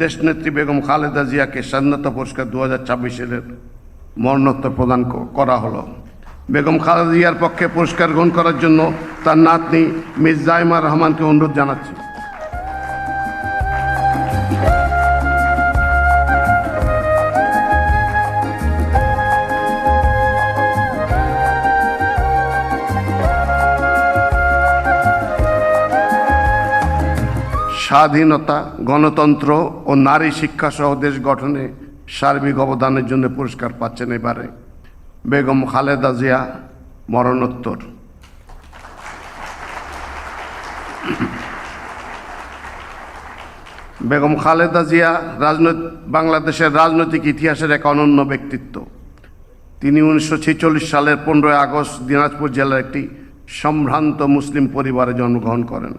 দেশনেত্রী বেগম খালেদা জিয়াকে স্বাধীনতা পুরস্কার 2026 মরণোত্তর প্রদান করা হলো। বেগম খালেদা জিয়ার পক্ষে পুরস্কার গ্রহণ করার জন্য তার নাতনি মিস জাইমা রহমানকে অনুরোধ জানাচ্ছি। স্বাধীনতা, গণতন্ত্র ও নারী শিক্ষা সহ দেশ গঠনে সার্বিক অবদানের জন্য পুরস্কার পাচ্ছেন এবারে বেগম খালেদা জিয়া মরণোত্তর। বেগম খালেদা জিয়া বাংলাদেশের রাজনৈতিক ইতিহাসের এক অনন্য ব্যক্তিত্ব। তিনি 1946 সালের 15 আগস্ট দিনাজপুর জেলার একটি সম্ভ্রান্ত মুসলিম পরিবারে জন্মগ্রহণ করেন।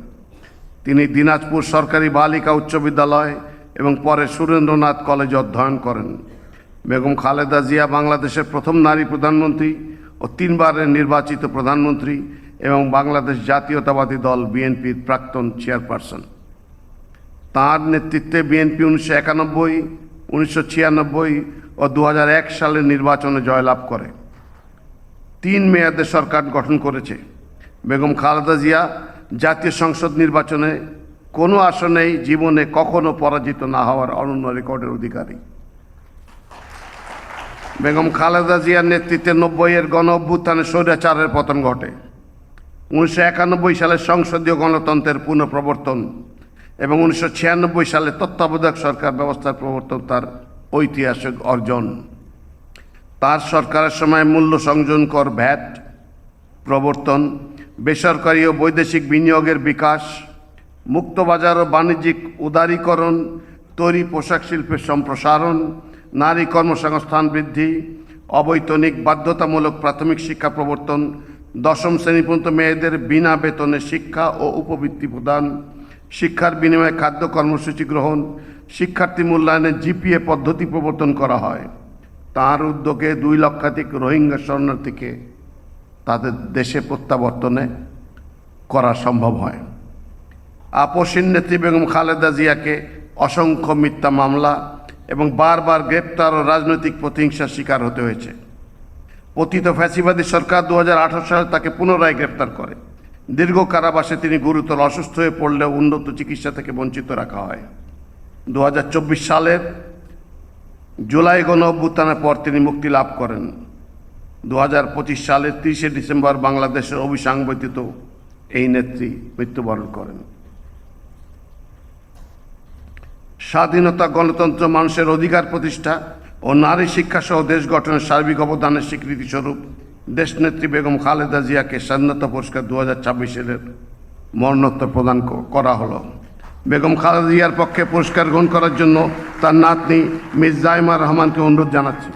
তিনি দিনাজপুর সরকারি বালিকা উচ্চ বিদ্যালয় এবং পরে সুরেন্দ্রনাথ কলেজে অধ্যয়ন করেন। বেগম খালেদা জিয়া বাংলাদেশের প্রথম নারী প্রধানমন্ত্রী ও 3 বারের নির্বাচিত প্রধানমন্ত্রী এবং বাংলাদেশ জাতীয়তাবাদী দল বিএনপির প্রাক্তন চেয়ারপারসন। তাঁর নেতৃত্বে বিএনপি 1991, 1996 ও 2001 সালের নির্বাচনে জয়লাভ করে 3 মেয়াদে সরকার গঠন করেছে। বেগম খালেদা জিয়া জাতীয় সংসদ নির্বাচনে কোনো আসনেই জীবনে কখনো পরাজিত না হওয়ার অনন্য রেকর্ডের অধিকারী। বেগম খালেদা জিয়ার নেতৃত্বে 90-এর গণ অভ্যুত্থানে স্বৈরাচারের পতন ঘটে। 1991 সালে সংসদীয় গণতন্ত্রের পুনঃপ্রবর্তন এবং 1996 সালে তত্ত্বাবধায়ক সরকার ব্যবস্থার প্রবর্তন তার ঐতিহাসিক অর্জন। তার সরকারের সময় মূল্য সংযোজন কর ভ্যাট প্রবর্তন, বেসরকারি ও বৈদেশিক বিনিয়োগের বিকাশ, মুক্তবাজার ও বাণিজ্যিক উদারীকরণ, তৈরি পোশাক শিল্পের সম্প্রসারণ, নারী কর্মসংস্থান বৃদ্ধি, অবৈতনিক বাধ্যতামূলক প্রাথমিক শিক্ষা প্রবর্তন, 10ম শ্রেণী পর্যন্ত মেয়েদের বিনা বেতনে শিক্ষা ও উপবৃত্তি প্রদান, শিক্ষার বিনিময়ে খাদ্য কর্মসূচি গ্রহণ, শিক্ষার্থী মূল্যায়নে জিপিএ পদ্ধতি প্রবর্তন করা হয়। তাঁর উদ্যোগে 2 লক্ষাধিক রোহিঙ্গা শরণার্থীকে তাদের দেশে প্রত্যাবর্তনে করা সম্ভব হয়। আপসীন নেত্রী বেগম খালেদা জিয়াকে অসংখ্য মিথ্যা মামলা এবং বারবার গ্রেপ্তার ও রাজনৈতিক প্রতিহিংসার শিকার হতে হয়েছে। পতিত ফ্যাসিবাদী সরকার 2018 সালে তাকে পুনরায় গ্রেপ্তার করে। দীর্ঘ কারাবাসে তিনি গুরুতর অসুস্থ হয়ে পড়লেও উন্নত চিকিৎসা থেকে বঞ্চিত রাখা হয়। 2024 সালের জুলাই গণ অভ্যুত্থানের পর তিনি মুক্তি লাভ করেন। 2025 সালের 30 ডিসেম্বর বাংলাদেশের অবিসংবাদিত এই নেত্রী মৃত্যুবরণ করেন। স্বাধীনতা, গণতন্ত্র, মানুষের অধিকার প্রতিষ্ঠা ও নারী শিক্ষা সহ দেশ গঠনের সার্বিক অবদানের স্বীকৃতি স্বরূপ দেশনেত্রী বেগম খালেদা জিয়াকে স্বাধীনতা পুরস্কার 2026 মরণোত্তর প্রদান করা হলো। বেগম খালেদা জিয়ার পক্ষে পুরস্কার গ্রহণ করার জন্য তার নাতনি মিস জাইমা রহমানকে অনুরোধ জানাচ্ছি।